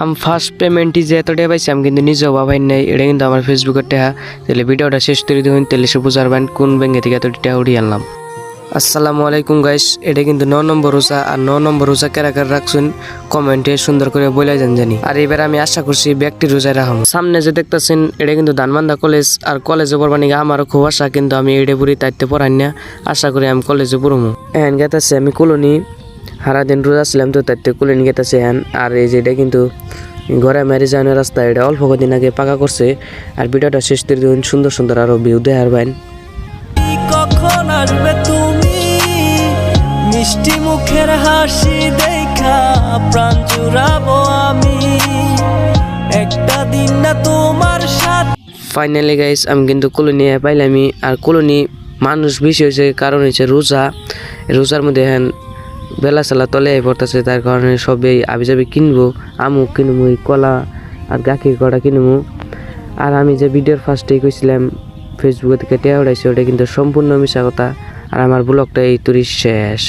আমি ফার্স্ট পেমেন্টই যে এত টাকা পাইছি আমি কিন্তু নিজেও ভাবাই নাই, এটা কিন্তু আমার ফেসবুকের টাকা। তাহলে ভিডিওটা শেষ করে দিন, তাহলে সে বুঝার পারেন কোন ব্যাংকে থেকে এত টাকা উঠিয়ে আনলাম। আসসালামু আলাইকুম গাইস, এটা কিন্তু 9 নম্বর রোজা। আর 9 নম্বর রোজা কারা কারা রাখছেন কমেন্টে সুন্দর করে বলে জানি। আর এবার আমি আশা করছি ব্যক্তি রোজায় রাখুন। সামনে যে দেখতেছেন এটা কিন্তু ধানবান্ধা কলেজ, আর কলেজে পড়বার নিয়ে আমারও খুব আশা, কিন্তু আমি এটা পুরি তাইতে পড়াই না। আশা করি আমি কলেজে পড়বো। এখন গেতেছে আমি কলোনি, সারাদিন রোজা ছিলাম তো তাইতে কলোনি গেতেছে এখন। আর এই যে এটা কিন্তু ঘরে মেরে যাওয়ার রাস্তা, এটা অল্প কদিন আগে পাকা করছে। আর ভিডিওটা শেষ করে দিন, সুন্দর সুন্দর আরো ভিউ দেখার বাইন। কখন আসবে তুমি মিষ্টি মুখের হাসি দেখা প্রাণ জুড়াবো আমি একটা দিন না তোমার সাথে। ফাইনালি গাইস আমি কিন্তু কলোনি পাইলামি। আর কলোনি মানুষ বেশি হয়েছে কারণ হচ্ছে রোজার মধ্যে এখন বেলা চালা তলে পড়তেছে, তার কারণে সবাই আবি কিনবো। আমু কিনবো, কলা আর গাখির কড়া কিনবো। আর আমি যে ভিডিওর ফার্স্টেই কইছিলাম ফেসবুকে থেকে টেয়া উঠাইছি, ওটা কিন্তু সম্পূর্ণ মিশা কথা। আর আমার ব্লগটা এই তুরি শেষ।